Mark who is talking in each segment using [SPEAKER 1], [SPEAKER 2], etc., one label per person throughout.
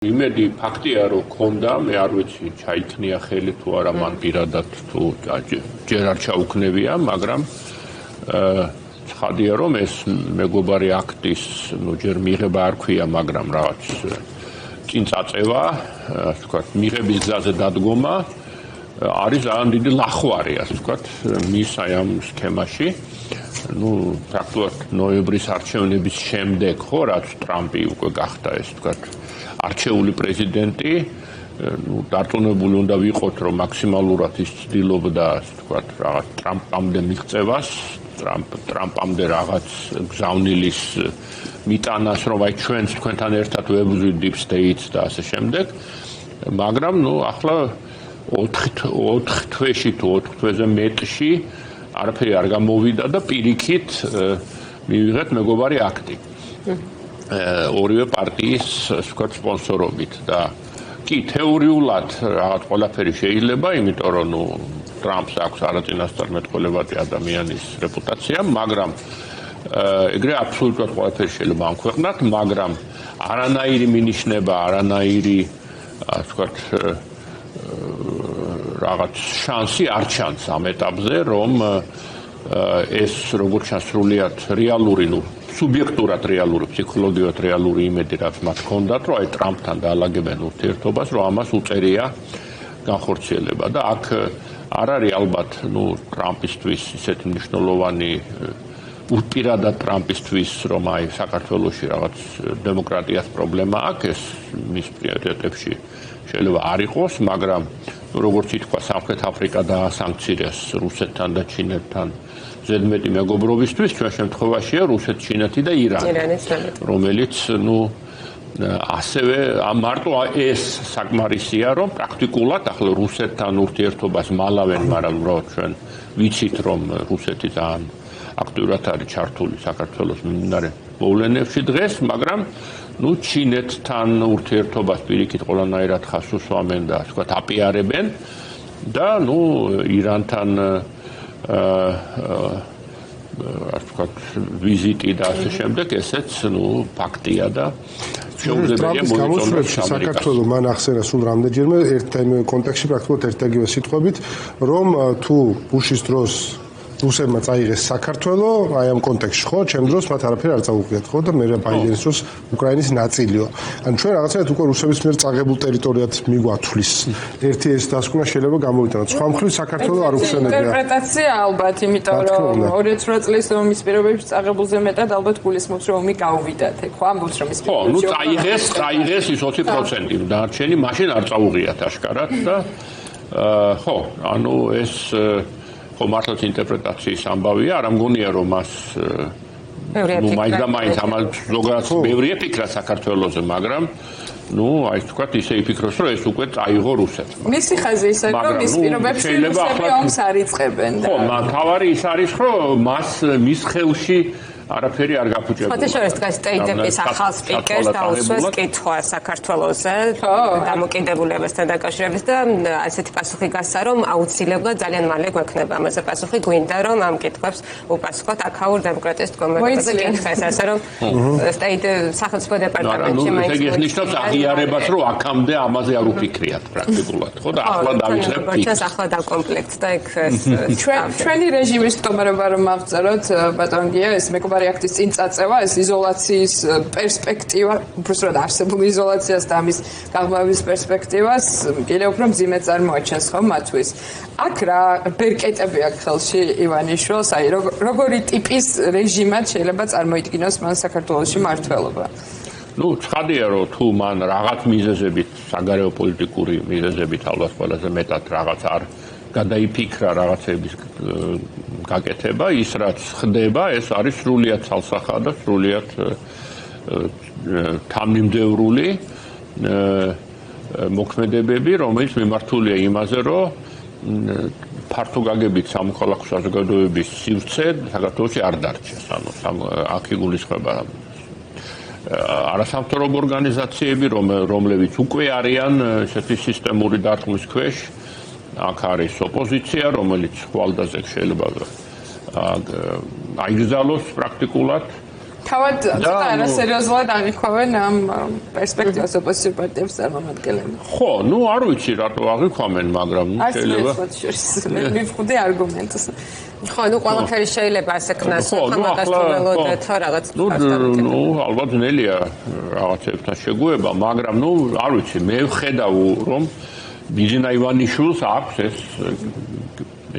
[SPEAKER 1] იმედი ფაქტია რომ ქონდა მე არ ვიცი ჩაითნია ხელი თუ არა მან პირადად თუ ჯერ არ ჩაუქნევია მაგრამ ცხადია რომ ეს მეგობარი აქტის ჯერ მიღება არ ქვია მაგრამ რაღაც წინ წაწევა ასე ვთქვათ მიღების გზაზე დადგომა არის ძალიან დიდი ლახვარი ასე ვთქვათ მის აი ამ სქემაში ფაქტობრივად ნოემბრის არჩევნების შემდეგ ხო რაც ტრამპი უკვე გახდა ეს ვთქვათ არჩეული პრეზიდენტი, დარწმუნებული უნდა ვიყოთ, რომ მაქსიმალურად ის ცდილობდა, ასე ვთქვათ, რაღაც ტრამპამდე მიღწევას, ტრამპამდე რაღაც გზავნილის მიტანას, რომ აი ჩვენს თქვენთან ერთად ვებრძვით deep state და ასე შემდეგ. მაგრამ, ახლა 4 თვეში თუ 4 თვეზე მეტში არაფერი არ გამოვიდა და პირიქით მივიღეთ მეგობარი აქტი. ორივე პარტიის ვთქვათ სპონსორობით და კი თეორიულად რაღაც ყველაფერი შეიძლება, იმიტომ რომ ტრამპს აქვს არაწინასწარმეტყველებადი ადამიანის რეპუტაცია, მაგრამ ეგრე აბსოლუტურად ყველაფერი შეიძლება ამ ქვეყნად, მაგრამ არანაირი მინიშნება, არანაირი ვთქვათ რაღაც შანსი არ ჩანს ამ ეტაპზე, რომ ეს როგორც ჩანს სრულიად რეალური სუბიექტურად რეალური, ფსიქოლოგიურად რეალური იმედი, რაც მათ ჰქონდათ, რომ აი ტრამპთან დაალაგებენ ურთიერთობას, რომ ამას უწერია განხორციელება და აქ არ არის ალბათ, ტრამპისთვის ისეთი მნიშვნელოვანი უპირატად ტრამპისთვის, რომ აი საქართველოში რაღაც დემოკრატიას პრობლემა აქვს, ეს მის პრიორიტეტებში შეიძლება არ იყოს, მაგრამ როგორც ითქვა, სამხრეთ აფრიკა დაასანქცირეს რუსეთთან და ჩინეთთან ზედმეტი მეგობრობისთვის, ჩვენ შემთხვევაშია რუსეთ, ჩინეთი და ირანი, რომელიც ასევე მარტო ეს საკმარისია, რომ პრაქტიკულად ახლა რუსეთთან ურთიერთობას მალავენ, მაგრამ უბრალოდ ჩვენ ვიცით, რომ რუსეთი ძალიან აქტიურად არის ჩართული საქართველოს მიმდინარე მოვლენებში დღეს, მაგრამ ჩინეთთან ურთიერთობას პირიქით ყველანაირად ხას უსვამენ და ასე ვთქვათ აპიარებენ და ირანთან ასე ვთქვათ ვიზიტი და ასე შემდეგ ესეც ფაქტია და შეუძლებელია მოიწონოს
[SPEAKER 2] საქართველოს მან ახსენა სულ რამდენჯერმე ერთ კონტექსტში პრაქტიკულად ერთ-ეგივე სიტყვებით რომ თუ ბუშის დროს რუსებმა წაიღეს საქართველოს, აი ამ კონტექსტში ხო, ჩემ დროს მათ არაფერი არ წაუღიათ ხო და მე ბაიდენის დროს უკრაინის ნაწილია. ან ჩვენ რაღაცნაირად უკვე რუსების მიერ წაღებულ ტერიტორიად მიგვათვლის. ერთი ეს დასკვნა შეიძლება გამოვიტანოთ. სხვა მხრივ საქართველოს არ უხსენებია.
[SPEAKER 3] ინტერპრეტაცია ალბათ, იმიტომ რომ 2008 წლის ომის პირობებში წაღებულზე მეტად ალბათ გულისხმობს რომ ომი გაუვიდათ. ხო, ამბობს რომ ის
[SPEAKER 1] წაიღეს ის 20% დარჩენი მაშინ არ წაუღიათ აშკარად და ხო, ანუ ეს მართლაც ინტერპრეტაციის ამბავია, არ მგონია რომ მას მაინც და მაინც ამას ზოგადად ბევრი აფიქრა საქართველოზე, მაგრამ აი თქვათ ისე იფიქროს რომ ეს უკვე წაიღო რუსეთმა.
[SPEAKER 3] მისი ხაზი ისე რომ ის პირობებში რუსები ომს არ იწყებენ და
[SPEAKER 1] ხო, თავარი ის არის რომ მის ხელში არაფერი არ გაფუჭებულა.
[SPEAKER 4] ფოტოშორის დგას სტეიტების ახალ სპიკერს დაუსვეს კითხვა საქართველოზე დამოკიდებულებასთან დაკავშირებით და ასეთი პასუხი გასცა რომ აუცილებლად ძალიან მალე გვექნება ამაზე პასუხი გვინდა რომ ამ კითხვებს უპასუხოთ აქაურ დემოკრატიის დგომაზე კითხეს ასე რომ სტეიტ სახელმწიფო დეპარტამენტში
[SPEAKER 1] მაინც ეს ნიშნავს აღიარებას რომ აქამდე ამაზე არ უფიქრიათ პრაქტიკულად ხო და ახლა დავიწყებ
[SPEAKER 4] ფიქრს ახლა დავკომპლექტ და ეგ
[SPEAKER 3] ჩვენი რეჟიმის მდგომარეობა რომ ავწეროთ ბატონგია ეს მეგობარი აქტის წინ წაწევა ეს იზოლაციის პერსპექტივა უბრალოდ არსებული იზოლაციას და ამის გაღრმავების პერსპექტივას კიდევ უფრო მძიმედ წარმოაჩენს ხო მათთვის აქ რა ბერკეტები აქვს ხელში ივანიშვილს აი როგორი ტიპის რეჟიმად შეიძლება წარმოიდგინოს მან საქართველოში მმართველობა
[SPEAKER 1] ცხადია რომ თუ მან რაღაც მიზეზებით საგარეო პოლიტიკური მიზეზებით ალბათ ყველაზე მეტად რაღაც არ გადაიფიქრა რაღაცების გაკეთება, ის რაც ხდება, ეს არის სრულიად ცალსახა და სრულიად თანმიმდევრული მოქმედებები, რომელიც მიმართულია იმაზე, რომ ფართო გაგებით სამოქალაქო საზოგადოების სივრცე საქართველოში არ დარჩეს. ანუ აქ იგულისხმება არასამთავრობო ორგანიზაციები, რომლებიც უკვე არიან ესეთი სისტემური დარტყმის ქვეშ. აქ არის ოპოზიცია, რომელიც ხვალდაზე შეიძლება აიგზალოს პრაქტიკულად
[SPEAKER 3] თავად ცოტა არასერიოზულად აღიქვამენ ამ პერსპექტივას ოპოზიციურ პარტიების წარმომადგენლები.
[SPEAKER 1] ხო, ნუ არ ვიცი რატო აღიქვამენ, მაგრამ შეიძლება
[SPEAKER 3] მე მივხვდი არგუმენტს.
[SPEAKER 4] ხო, ნუ ყველაფერი შეიძლება ასე ქნას, ხამაგას თუმელოდეთ რაღაც.
[SPEAKER 1] ნუ ალბათ ძნელია რაღაცებთან შეგუება, მაგრამ ნუ არ ვიცი, მე ვხედავ რომ ბიძინა ივანიშვილს აქვს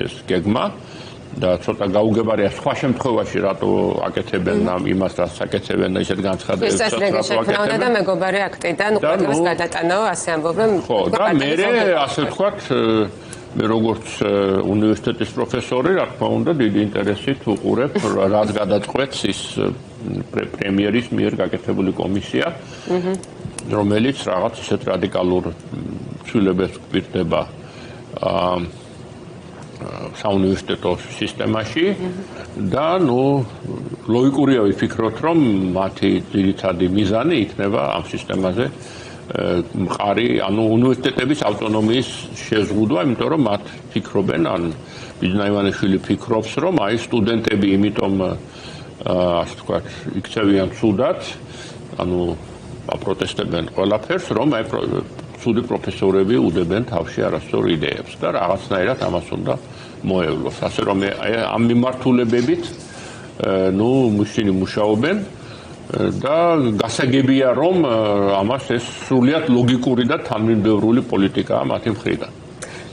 [SPEAKER 1] ეს გეგმა და ცოტა გაუგებარია სხვა შემთხვევაში რატო აკეთებენ იმას რაც აკეთებენ და ისეთ განცხადებებს
[SPEAKER 4] ეს შექმნა და მეგობარი აქტიდან ყველას გადატანაო ასე ამბობენ
[SPEAKER 1] ხო და მე ასე ვთქვათ მე როგორც უნივერსიტეტის პროფესორი რა თქმა უნდა დიდი ინტერესით უყურებ რაც გადაწყვეტს ის პრემიერის მიერ გაკეთებული კომისია რომელიც რაღაც ისეთ რადიკალურ ცვლილებებს გვირდება საუნივერსიტეტო სისტემაში და ნუ ლოგიკურია ვიფიქროთ რომ მათი ძირითადი მიზანი იქნება ამ სისტემაზე მყარი ანუ უნივერსიტეტების ავტონომიის შეზღუდვა იმიტომ რომ მათ ფიქრობენ ან ბიძინა ივანიშვილი ფიქრობს რომ აი სტუდენტები იმიტომ ასე ვთქვათ იქცევიან ცუდად ანუ აპროტესტებენ ყველაფერს რომ აი ცუდი პროფესორები უდებენ თავში არასწორ იდეებს და რაღაცნაირად ამას უნდა მოევლოს. ასე რომ ამ მიმართულებებით ნუ ისინი მუშაობენ და გასაგებია რომ ამას ეს სრულიად ლოგიკური და თანმიმდევრული პოლიტიკაა მათი მხრიდან.